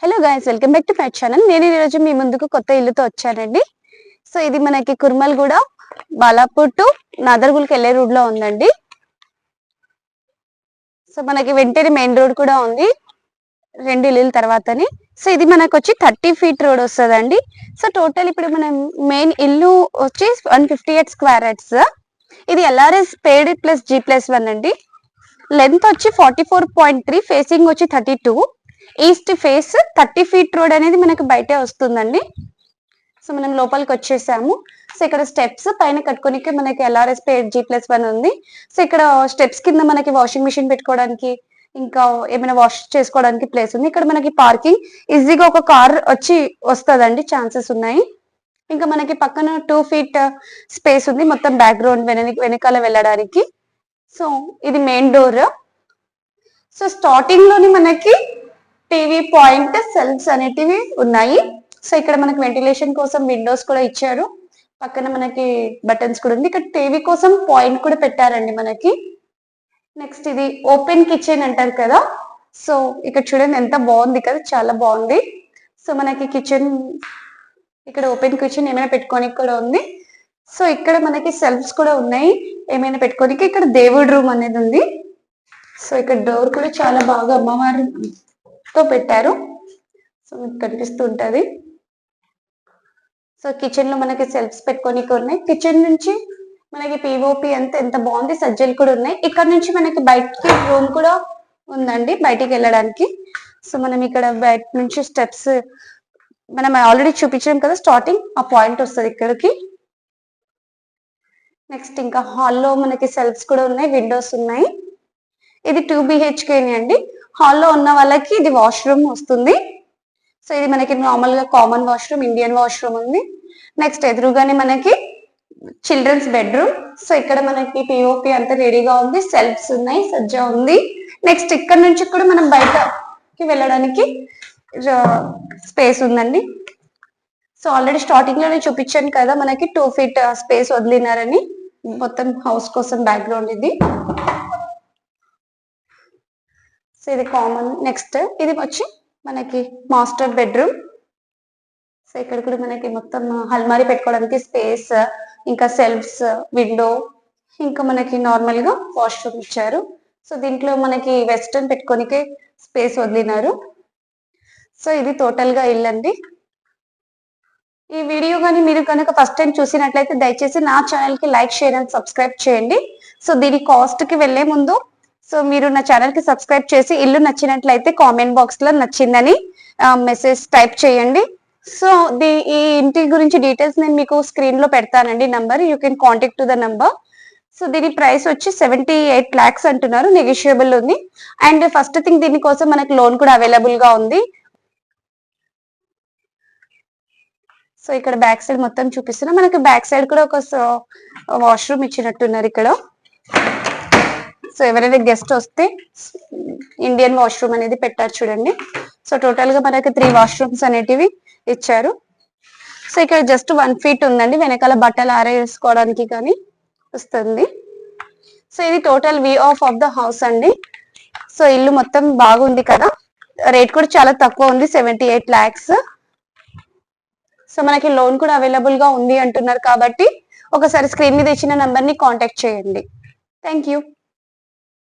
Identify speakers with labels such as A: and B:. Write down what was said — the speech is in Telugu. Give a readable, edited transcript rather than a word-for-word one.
A: Hello guys, welcome back to my channel. నేను ఈ రోజు మీ ముందుకు కొత్త ఇల్లుతో వచ్చానండి. సో ఇది మనకి కుర్మల్గూడ బాలాపూర్ టు నాదర్గుల్కి వెళ్ళే రోడ్ లో ఉందండి. సో మనకి వెంటనే మెయిన్ రోడ్ కూడా ఉంది, రెండు ఇల్లుల తర్వాతని. సో ఇది మనకు వచ్చి 30 feet రోడ్ వస్తుందండి. సో టోటల్ ఇప్పుడు మనం మెయిన్ ఇల్లు వచ్చి 158 square yards. ఇది LRS పేడ్ ప్లస్ G+1 అండి. లెంత్ వచ్చి 44.3, ఫేసింగ్ వచ్చి 32, ఈస్ట్ ఫేస్ 30 feet రోడ్ అనేది మనకు బయటే వస్తుందండి. సో మనం లోపలికి వచ్చేసాము. సో ఇక్కడ స్టెప్స్ పైన కట్టుకోనికి మనకి LRS పేడ్ G+1 ఉంది. సో ఇక్కడ స్టెప్స్ కింద మనకి వాషింగ్ మిషన్ పెట్టుకోవడానికి, ఇంకా ఏమైనా వాష్ చేసుకోవడానికి ప్లేస్ ఉంది. ఇక్కడ మనకి పార్కింగ్ ఈజీగా ఒక కార్ వచ్చి వస్తుందండి, ఛాన్సెస్ ఉన్నాయి. ఇంకా మనకి పక్కన 2 feet స్పేస్ ఉంది మొత్తం బ్యాక్గ్రౌండ్ వెనకాల వెళ్ళడానికి. సో ఇది మెయిన్ డోర్. సో స్టార్టింగ్ లోని మనకి టీవీ పాయింట్ సెల్ఫ్స్ అనేటివి ఉన్నాయి. సో ఇక్కడ మనకి వెంటిలేషన్ కోసం విండోస్ కూడా ఇచ్చారు. పక్కన మనకి బటన్స్ కూడా ఉంది. ఇక్కడ టీవీ కోసం పాయింట్ కూడా పెట్టారండి మనకి. నెక్స్ట్ ఇది ఓపెన్ కిచెన్ అంటారు కదా. సో ఇక్కడ చూడండి ఎంత బాగుంది కదా, చాలా బాగుంది. సో మనకి కిచెన్ ఇక్కడ ఓపెన్ కిచెన్ ఏమైనా పెట్టుకోనికి కూడా ఉంది. సో ఇక్కడ మనకి సెల్ఫ్స్ కూడా ఉన్నాయి ఏమైనా పెట్టుకోనికి. ఇక్కడ దేవుడి రూమ్ అనేది ఉంది. సో ఇక్కడ డోర్ కూడా చాలా బాగా అమ్మవారితో పెట్టారు. సో మీకు కనిపిస్తూ ఉంటది. సో కిచెన్ లో మనకి సెల్ఫ్స్ పెట్టుకోనికి ఉన్నాయి. కిచెన్ నుంచి మనకి పిఓపి అంతా ఎంత బాగుంది, సజ్జలు కూడా ఉన్నాయి. ఇక్కడ నుంచి మనకి బయటికి రూమ్ కూడా ఉందండి, బయటికి వెళ్ళడానికి. సో మనం ఇక్కడ బయట నుంచి స్టెప్స్ మనం ఆల్రెడీ చూపించాం కదా, స్టార్టింగ్ ఆ పాయింట్ వస్తుంది ఇక్కడికి. నెక్స్ట్ ఇంకా హాల్లో మనకి సెల్ఫ్స్ కూడా ఉన్నాయి, విండోస్ ఉన్నాయి. ఇది 2 BHK అండి. హాల్లో ఉన్న వాళ్ళకి ఇది వాష్రూమ్ వస్తుంది. సో ఇది మనకి నార్మల్ గా కామన్ వాష్రూమ్, ఇండియన్ వాష్రూమ్ ఉంది. నెక్స్ట్ ఎదురుగానే మనకి చిల్డ్రన్స్ బెడ్రూమ్. సో ఇక్కడ మనకి పిఓపి అంతా రెడీగా ఉంది, సెల్ఫ్స్ ఉన్నాయి, సజ్జా ఉంది. నెక్స్ట్ ఇక్కడ నుంచి కూడా మనం బయటకి వెళ్ళడానికి స్పేస్ ఉందండి. సో ఆల్రెడీ స్టార్టింగ్ లోనే చూపించాను కదా, మనకి 2 feet స్పేస్ వదిలినారని మొత్తం హౌస్ కోసం బ్యాక్గ్రౌండ్ ఇది. సో ఇది కామన్. నెక్స్ట్ ఇది వచ్చి మనకి మాస్టర్ బెడ్రూమ్. సో ఇక్కడ కూడా మనకి మొత్తం అల్మారీ పెట్టుకోవడానికి స్పేస్, ఇంకా సెల్ఫ్స్, విండో, ఇంకా మనకి నార్మల్ గా వాష్రూమ్ ఇచ్చారు. సో దీంట్లో మనకి వెస్టర్న్ పెట్టుకోనికి స్పేస్ వదిలినారు. సో ఇది టోటల్ గా ఇల్లు అండి. ఈ వీడియో కానీ మీరు కనుక ఫస్ట్ టైం చూసినట్లయితే దయచేసి నా ఛానల్ కి లైక్, షేర్ అండ్ సబ్స్క్రైబ్ చేయండి. సో దీని కాస్ట్ కి వెళ్లే ముందు సో మీరు నా ఛానల్ కి సబ్స్క్రైబ్ చేసి ఇల్లు నచ్చినట్లయితే కామెంట్ బాక్స్ లో నచ్చిందని మెసేజ్ టైప్ చేయండి. సో ఈ ఇంటి గురించి డీటెయిల్స్ నేను మీకు స్క్రీన్ లో పెడతానండి, number. You can contact to the number. So దీని ప్రైస్ వచ్చి 78 lakhs అంటున్నారు, నెగోషియబుల్ ఉంది. అండ్ ఫస్ట్ థింగ్ దీనికోసం మనకి లోన్ కూడా అవైలబుల్ గా ఉంది. సో ఇక్కడ బ్యాక్ సైడ్ మొత్తం చూపిస్తున్నా. మనకి బ్యాక్ సైడ్ కూడా ఒక వాష్రూమ్ ఇచ్చినట్టున్నారు ఇక్కడ. సో ఎవరైనా గెస్ట్ వస్తే ఇండియన్ వాష్రూమ్ అనేది పెట్టారు చూడండి. సో టోటల్ గా మనకి 3 washrooms అనేటివి ఇచ్చారు. సో ఇక్కడ జస్ట్ 1 feet ఉందండి, వెనకాల బట్టలు ఆరేసుకోవడానికి కానీ వస్తుంది. సో ఇది total view of the house అండి. సో ఇల్లు మొత్తం బాగుంది కదా, రేట్ కూడా చాలా తక్కువ ఉంది, 78 lakhs. సో మనకి లోన్ కూడా అవైలబుల్ గా ఉంది అంటున్నారు కాబట్టి ఒకసారి స్క్రీన్ మీద ఇచ్చిన నంబర్ ని కాంటాక్ట్ చేయండి. Thank you.